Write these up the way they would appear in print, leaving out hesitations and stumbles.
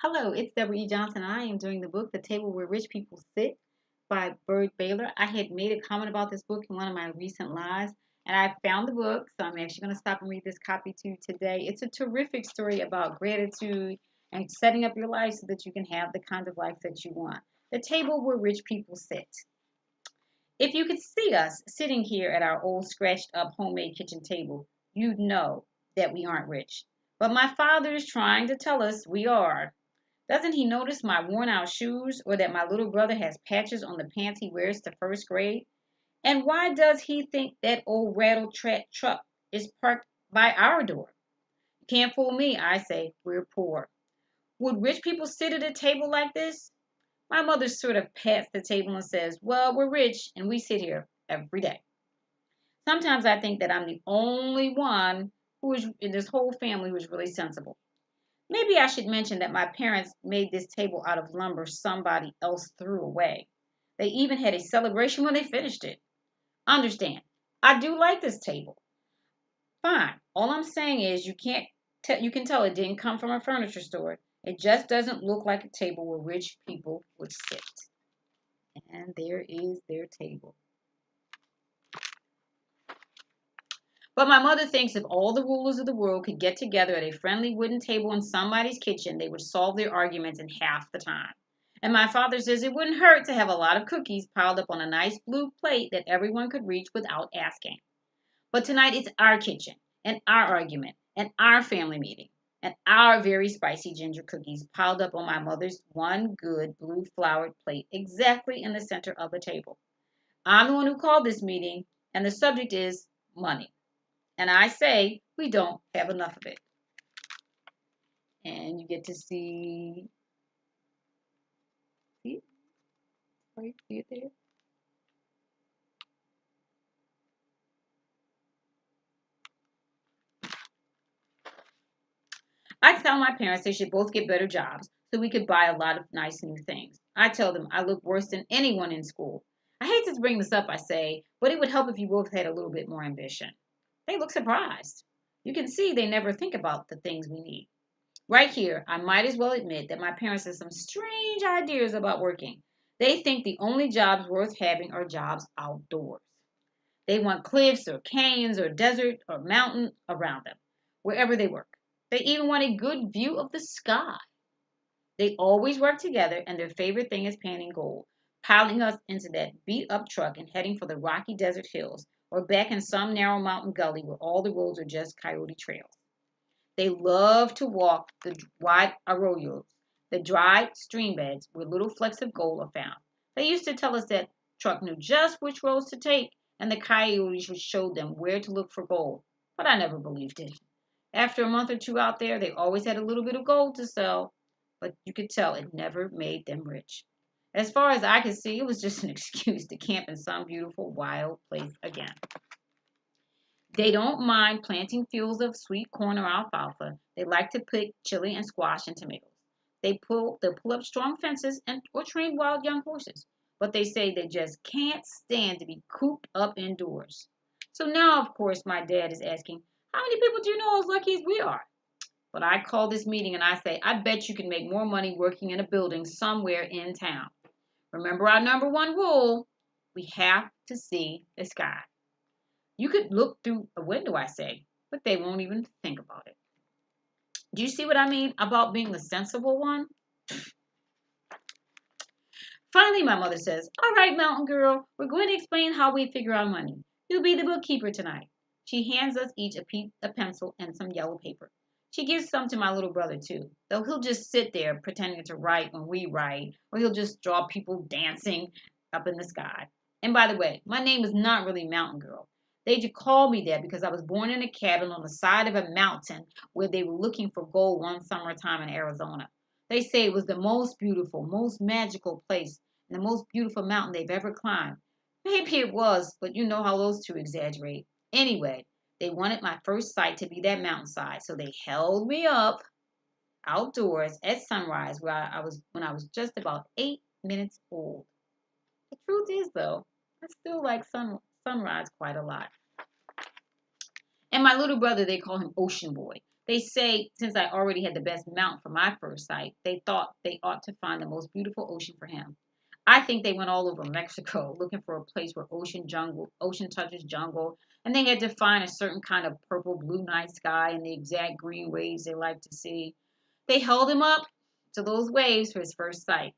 Hello, it's Deborah E. Johnson, and I am doing the book The Table Where Rich People Sit by Byrd Baylor. I had made a comment about this book in one of my recent lives, and I found the book, so I'm actually going to stop and read this copy to you today. It's a terrific story about gratitude and setting up your life so that you can have the kind of life that you want. The Table Where Rich People Sit. If you could see us sitting here at our old scratched up homemade kitchen table, you'd know that we aren't rich. But my father is trying to tell us we are. Doesn't he notice my worn out shoes or that my little brother has patches on the pants he wears to first grade? And why does he think that old rattle trap truck is parked by our door? You can't fool me, I say. We're poor. Would rich people sit at a table like this? My mother sort of pats the table and says, well, we're rich and we sit here every day. Sometimes I think that I'm the only one who is in this whole family who is really sensible. Maybe I should mention that my parents made this table out of lumber somebody else threw away. They even had a celebration when they finished it. Understand, I do like this table. Fine. All I'm saying is you can tell it didn't come from a furniture store. It just doesn't look like a table where rich people would sit. And there is their table. But my mother thinks if all the rulers of the world could get together at a friendly wooden table in somebody's kitchen, they would solve their arguments in half the time. And my father says it wouldn't hurt to have a lot of cookies piled up on a nice blue plate that everyone could reach without asking. But tonight it's our kitchen, and our argument, and our family meeting, and our very spicy ginger cookies piled up on my mother's one good blue flowered plate exactly in the center of the table. I'm the one who called this meeting, and the subject is money. And I say we don't have enough of it. And you get to see, right, see it there? I tell my parents they should both get better jobs so we could buy a lot of nice new things. I tell them I look worse than anyone in school. I hate to bring this up, I say, but it would help if you both had a little bit more ambition. They look surprised. You can see they never think about the things we need. Right here, I might as well admit that my parents have some strange ideas about working. They think the only jobs worth having are jobs outdoors. They want cliffs or canyons or desert or mountain around them, wherever they work. They even want a good view of the sky. They always work together, and their favorite thing is panning gold, piling us into that beat up truck and heading for the rocky desert hills or back in some narrow mountain gully where all the roads are just coyote trails. They love to walk the wide arroyos, the dry stream beds where little flecks of gold are found. They used to tell us that truck knew just which roads to take, and the coyotes would show them where to look for gold. But I never believed it. After a month or two out there, they always had a little bit of gold to sell, but you could tell it never made them rich. As far as I could see, it was just an excuse to camp in some beautiful wild place again. They don't mind planting fields of sweet corn or alfalfa. They like to pick chili and squash and tomatoes. They'll pull up strong fences and or train wild young horses. But they say they just can't stand to be cooped up indoors. So now, of course, my dad is asking, how many people do you know as lucky as we are? But I call this meeting and I say, I bet you can make more money working in a building somewhere in town. Remember our number one rule, we have to see the sky. You could look through a window, I say, but they won't even think about it. Do you see what I mean about being the sensible one? Finally, my mother says, all right, mountain girl, we're going to explain how we figure our money. You'll be the bookkeeper tonight. She hands us each a pencil and some yellow paper. She gives some to my little brother, too, though he'll just sit there pretending to write when we write, or he'll just draw people dancing up in the sky. And by the way, my name is not really Mountain Girl. They just called me that because I was born in a cabin on the side of a mountain where they were looking for gold one summertime in Arizona. They say it was the most beautiful, most magical place and the most beautiful mountain they've ever climbed. Maybe it was, but you know how those two exaggerate. Anyway, they wanted my first sight to be that mountainside, so they held me up outdoors at sunrise where I was when I was just about 8 minutes old. The truth is, though, I still like sunrise quite a lot. And my little brother, they call him Ocean Boy They say since I already had the best mount for my first sight, they thought they ought to find the most beautiful ocean for him. I think they went all over Mexico looking for a place where ocean touches jungle, and they had to find a certain kind of purple blue night sky and the exact green waves they like to see. They held him up to those waves for his first sight.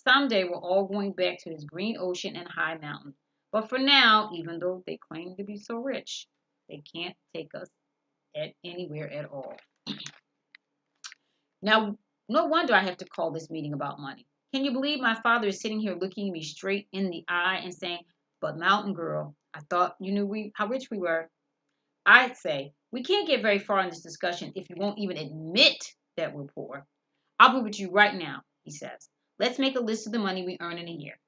Someday we're all going back to his green ocean and high mountain. But for now, even though they claim to be so rich, they can't take us anywhere at all. Now, no wonder I have to call this meeting about money. Can you believe my father is sitting here looking me straight in the eye and saying, "But Mountain Girl, I thought you knew how rich we were." I'd say, "We can't get very far in this discussion if you won't even admit that we're poor." "I'll prove it to you right now," he says. "Let's make a list of the money we earn in a year."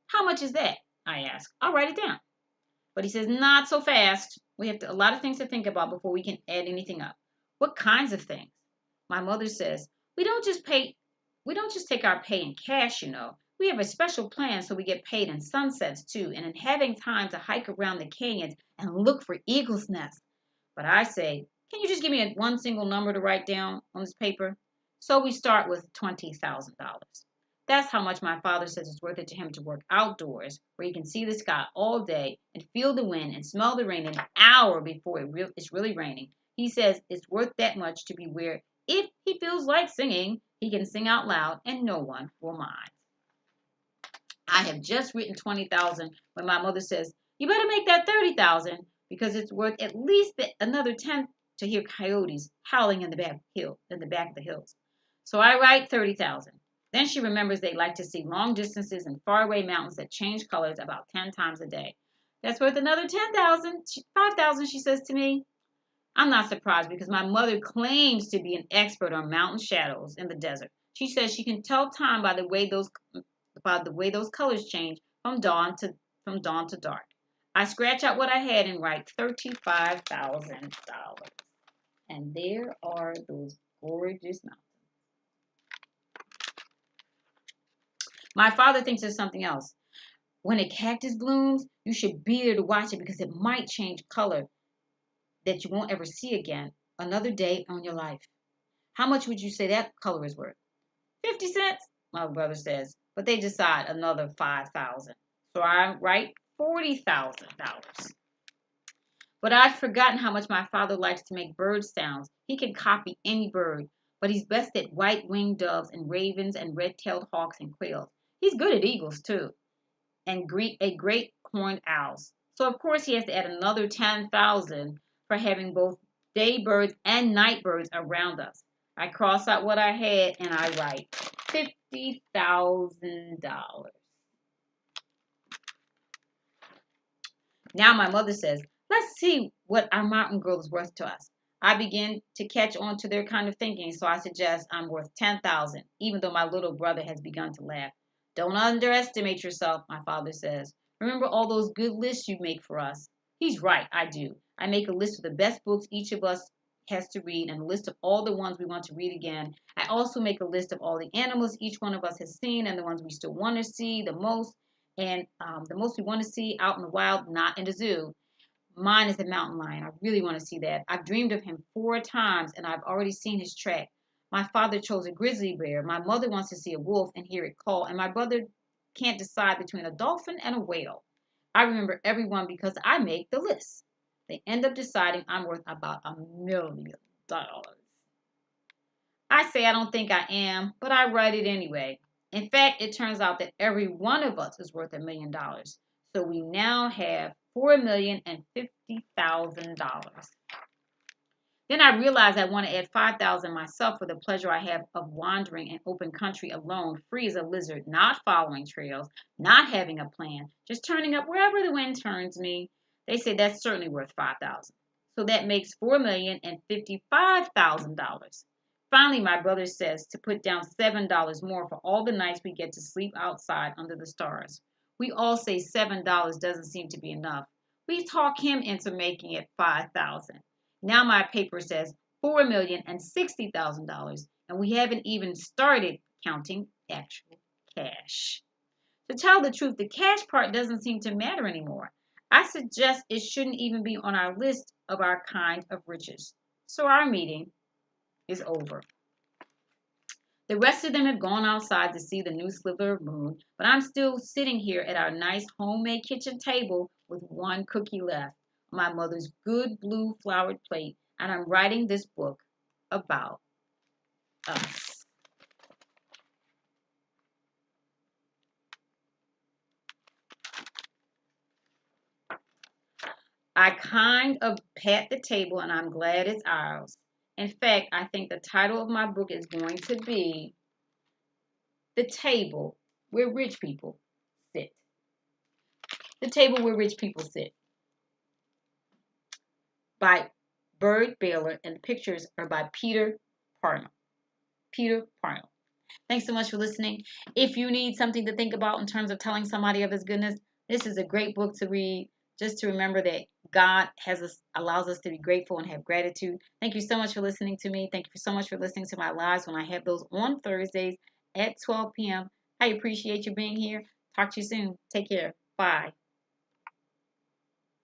"How much is that?" I ask. "I'll write it down." But he says, "Not so fast. We have a lot of things to think about before we can add anything up." "What kinds of things?" My mother says, "We don't just pay, we don't just take our pay in cash, you know. We have a special plan so we get paid in sunsets too, and in having time to hike around the canyons and look for eagles' nests." But I say, "Can you just give me one single number to write down on this paper?" So we start with $20,000. That's how much my father says it's worth it to him to work outdoors, where he can see the sky all day and feel the wind and smell the rain an hour before it's really raining. He says it's worth that much to be where, if he feels like singing, he can sing out loud and no one will mind. I have just written 20,000 when my mother says, "You better make that 30,000 because it's worth at least another 10 to hear coyotes howling in the back of the hills." So I write 30,000. Then she remembers they like to see long distances and faraway mountains that change colors about 10 times a day. "That's worth another 10,000, 5,000, she says to me. I'm not surprised because my mother claims to be an expert on mountain shadows in the desert. She says she can tell time by the way those colors change from dawn to dark. I scratch out what I had and write $35,000. And there are those gorgeous mountains. My father thinks there's something else. When a cactus blooms, you should be there to watch it because it might change color that you won't ever see again another day on your life. How much would you say that color is worth? 50 cents, my brother says, but they decide another 5,000. So I write $40,000. But I've forgotten how much my father likes to make bird sounds. He can copy any bird, but he's best at white-winged doves and ravens and red-tailed hawks and quails. He's good at eagles, too, and great horned owls. So, of course, he has to add another 10,000 for having both day birds and night birds around us. I cross out what I had and I write $50,000. Now my mother says, "Let's see what our mountain girl is worth to us." I begin to catch on to their kind of thinking, so I suggest I'm worth 10,000, even though my little brother has begun to laugh. "Don't underestimate yourself," my father says. "Remember all those good lists you make for us." He's right, I do. I make a list of the best books each of us has to read and a list of all the ones we want to read again. I also make a list of all the animals each one of us has seen and the ones we still want to see the most, and the most we want to see out in the wild, not in the zoo. Mine is the mountain lion. I really want to see that. I've dreamed of him 4 times and I've already seen his track. My father chose a grizzly bear. My mother wants to see a wolf and hear it call. And my brother can't decide between a dolphin and a whale. I remember everyone because I make the list. They end up deciding I'm worth about $1 million. I say I don't think I am, but I write it anyway. In fact, it turns out that every one of us is worth $1 million. So we now have $4,050,000. Then I realize I want to add 5,000 myself for the pleasure I have of wandering in open country alone, free as a lizard, not following trails, not having a plan, just turning up wherever the wind turns me. They say that's certainly worth 5,000. So that makes $4,055,000. Finally, my brother says to put down $7 more for all the nights we get to sleep outside under the stars. We all say $7 doesn't seem to be enough. We talk him into making it 5,000. Now my paper says $4,060,000, and we haven't even started counting actual cash. To tell the truth, the cash part doesn't seem to matter anymore. I suggest it shouldn't even be on our list of our kind of riches. So our meeting is over. The rest of them have gone outside to see the new sliver of moon, but I'm still sitting here at our nice homemade kitchen table with one cookie left on my mother's good blue flowered plate, and I'm writing this book about us. I kind of pat the table and I'm glad it's ours. In fact, I think the title of my book is going to be The Table Where Rich People Sit. The Table Where Rich People Sit by Byrd, Baylor, and the pictures are by Peter Parnell. Peter Parnell. Thanks so much for listening. If you need something to think about in terms of telling somebody of his goodness, this is a great book to read just to remember that God allows us to be grateful and have gratitude. Thank you so much for listening to me. Thank you so much for listening to my lives when I have those on Thursdays at 12 p.m. I appreciate you being here. Talk to you soon. Take care. Bye.